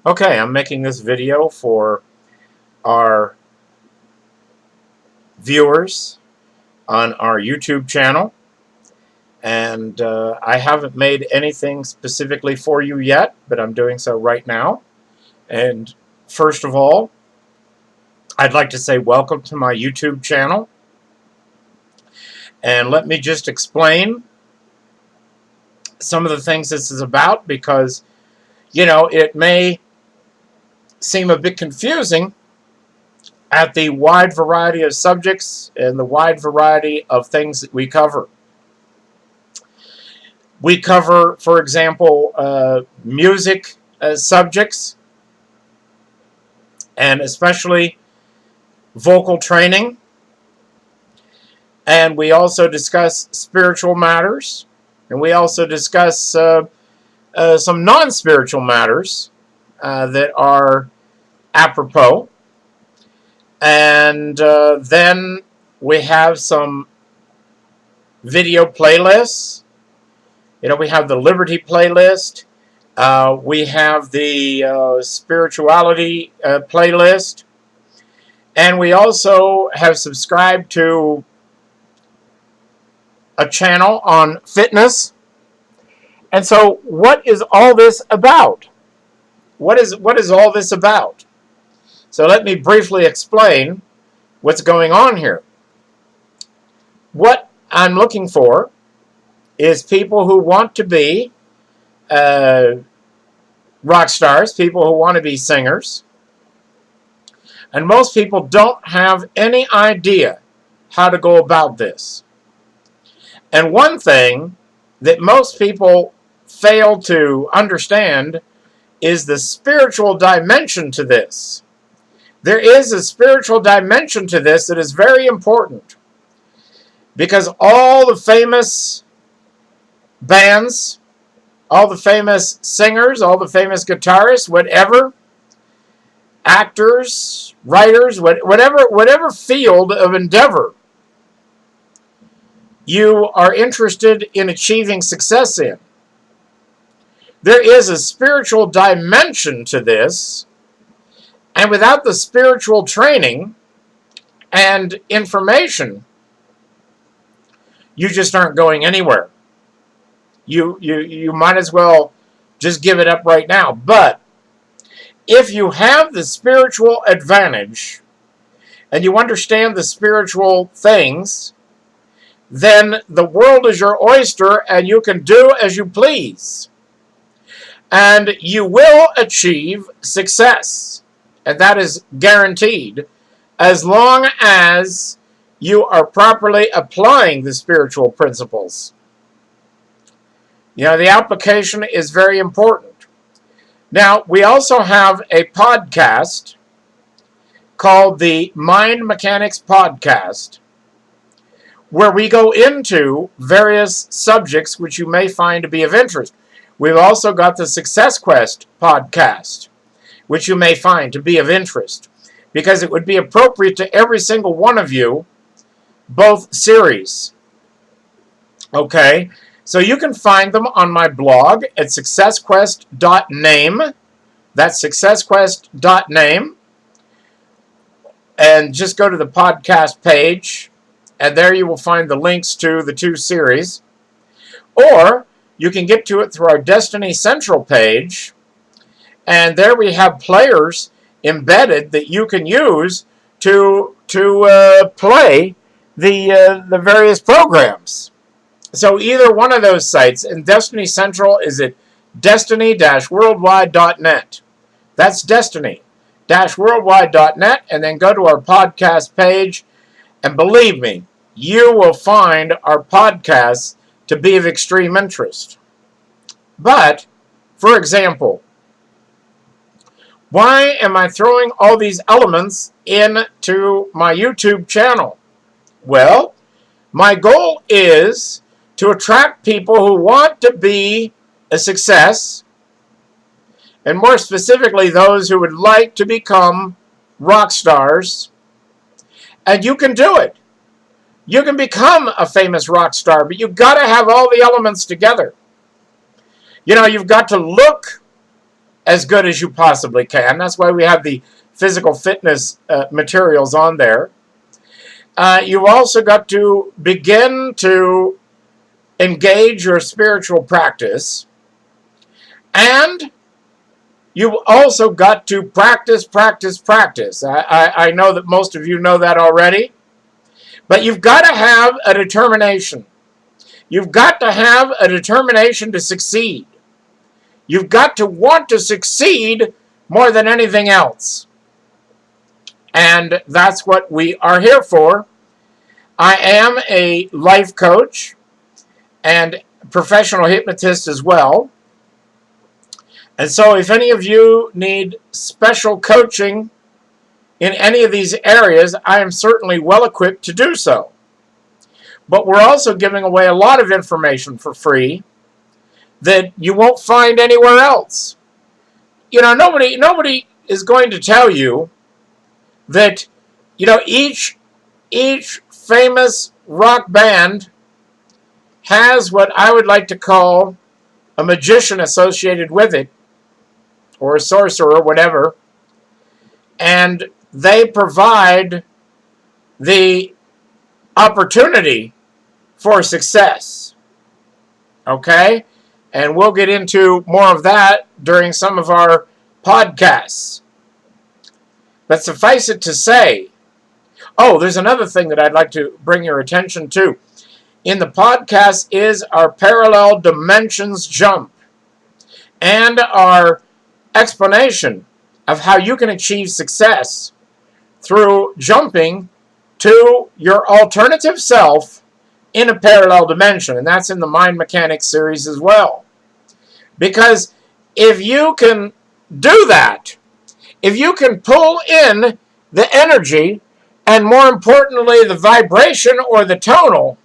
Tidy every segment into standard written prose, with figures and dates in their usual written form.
Okay, I'm making this video for our viewers on our YouTube channel, and I haven't made anything specifically for you yet, but I'm doing so right now. And first of all, I'd like to say welcome to my YouTube channel, and let me just explain some of the things this is about, because it may seem a bit confusing at the wide variety of subjects and the wide variety of things that we cover. We cover, for example, music subjects, and especially vocal training. And we also discuss spiritual matters, and we also discuss some non-spiritual matters that are apropos. And then we have some video playlists. We have the Liberty playlist. We have the spirituality playlist. And we also have subscribed to a channel on fitness. And so what is all this about? What is all this about? So let me briefly explain what's going on here. What I'm looking for is people who want to be rock stars, people who want to be singers. And most people don't have any idea how to go about this. And one thing that most people fail to understand is the spiritual dimension to this. There is a spiritual dimension to this that is very important, because all the famous bands, all the famous singers, all the famous guitarists, whatever, actors, writers, whatever field of endeavor you are interested in achieving success in, there is a spiritual dimension to this. And without the spiritual training and information, you just aren't going anywhere. You might as well just give it up right now. But if you have the spiritual advantage and you understand the spiritual things, then the world is your oyster and you can do as you please. And you will achieve success. And that is guaranteed, as long as you are properly applying the spiritual principles. The application is very important. Now, we also have a podcast called the Mind Mechanics Podcast, where we go into various subjects which you may find to be of interest. We've also got the Success Quest podcast, which you may find to be of interest, because it would be appropriate to every single one of you, both series. Okay, so you can find them on my blog at successquest.name. That's successquest.name. And just go to the podcast page, and there you will find the links to the two series. Or you can get to it through our Destiny Central page, and there we have players embedded that you can use to play the various programs. So either one of those sites, and Destiny Central is at destiny-worldwide.net. That's destiny-worldwide.net, and then go to our podcast page, and believe me, you will find our podcasts to be of extreme interest. But, for example, why am I throwing all these elements into my YouTube channel? Well, my goal is to attract people who want to be a success, and more specifically those who would like to become rock stars. And you can do it. You can become a famous rock star, but you've got to have all the elements together. You've got to look as good as you possibly can. That's why we have the physical fitness materials on there. You've also got to begin to engage your spiritual practice. And you've also got to practice. I know that most of you know that already. But you've got to have a determination. You've got to have a determination to succeed. You've got to want to succeed more than anything else. And that's what we are here for. I am a life coach and professional hypnotist as well. And so if any of you need special coaching in any of these areas, I am certainly well equipped to do so. But we're also giving away a lot of information for free that you won't find anywhere else. You know, nobody is going to tell you that, you know, each famous rock band has what I would like to call a magician associated with it, or a sorcerer, or whatever, and they provide the opportunity for success. Okay? And we'll get into more of that during some of our podcasts. But suffice it to say, oh, there's another thing that I'd like to bring your attention to. In the podcast is our parallel dimensions jump and our explanation of how you can achieve success through jumping to your alternative self in a parallel dimension. And that's in the Mind Mechanics series as well. Because if you can do that, if you can pull in the energy and, more importantly, the vibration or the tonal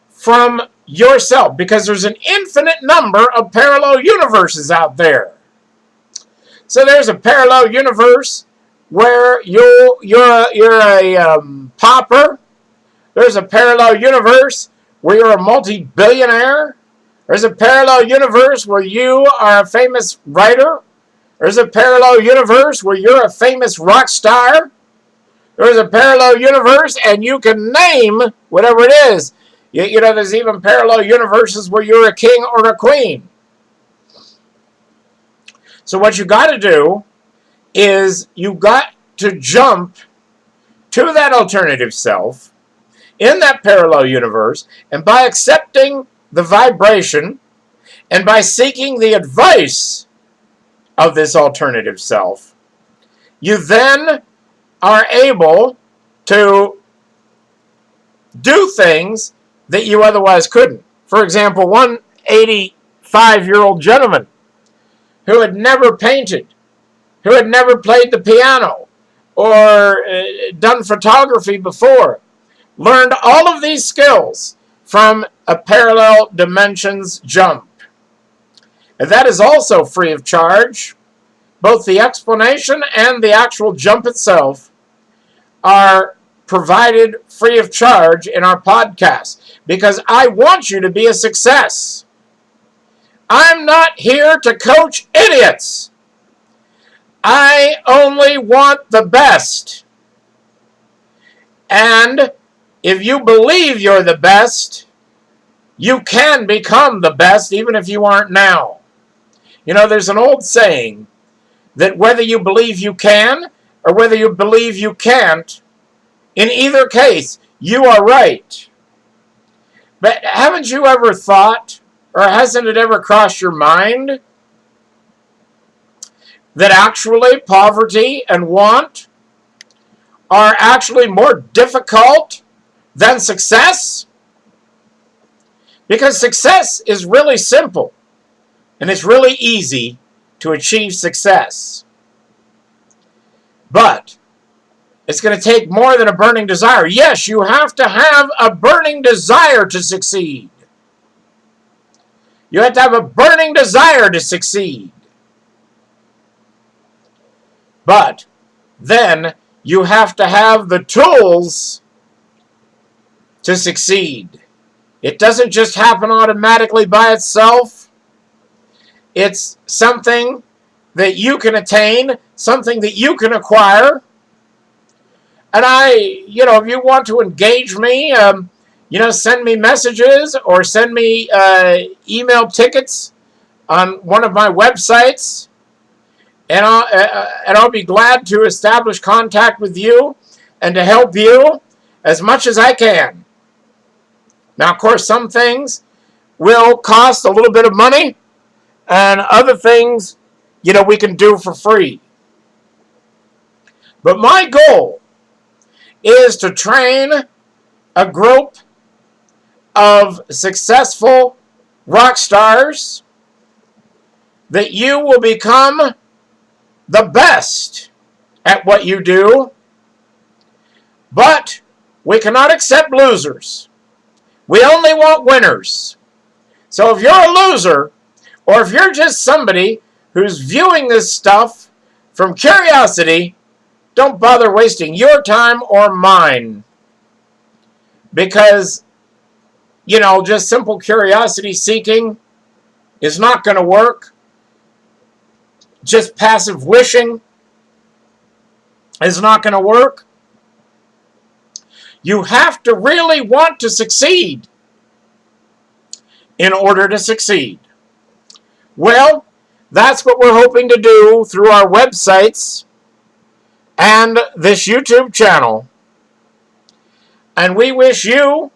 from yourself, because there's an infinite number of parallel universes out there. So there's a parallel universe where you're a pauper. There's a parallel universe where you're a multi-billionaire. There's a parallel universe where you are a famous writer. There's a parallel universe where you're a famous rock star. There's a parallel universe, and you can name whatever it is. You know, there's even parallel universes where you're a king or a queen. So what you got to do is you got to jump to that alternative self in that parallel universe, and by accepting the vibration and by seeking the advice of this alternative self, you then are able to do things that you otherwise couldn't. For example, one 85-year-old gentleman who had never painted, who had never played the piano or done photography before, learned all of these skills from a parallel dimensions jump. And that is also free of charge. Both the explanation and the actual jump itself are provided free of charge in our podcast, because I want you to be a success. I'm not here to coach idiots. I only want the best. And if you believe you're the best, you can become the best even if you aren't now. You know, there's an old saying that whether you believe you can or whether you believe you can't, in either case, you are right. But haven't you ever thought, or hasn't it ever crossed your mind, that actually poverty and want are actually more difficult than success? Because success is really simple, and it's really easy to achieve success. But it's going to take more than a burning desire. Yes, you have to have a burning desire to succeed. You have to have a burning desire to succeed. But then you have to have the tools to succeed. It doesn't just happen automatically by itself. It's something that you can attain, something that you can acquire. And if you want to engage me, send me messages or send me email tickets on one of my websites, and I'll be glad to establish contact with you and to help you as much as I can. Now, of course, some things will cost a little bit of money, and other things, we can do for free. But my goal is to train a group of successful rock stars that you will become the best at what you do. But we cannot accept losers. We only want winners. So if you're a loser, or if you're just somebody who's viewing this stuff from curiosity, don't bother wasting your time or mine. Because, just simple curiosity seeking is not going to work. Just passive wishing is not going to work. You have to really want to succeed in order to succeed. Well, that's what we're hoping to do through our websites and this YouTube channel. And we wish you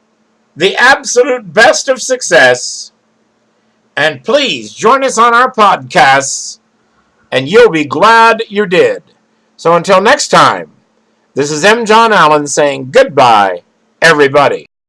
the absolute best of success. And please join us on our podcasts, and you'll be glad you did. So until next time, this is M. John Allen saying goodbye, everybody.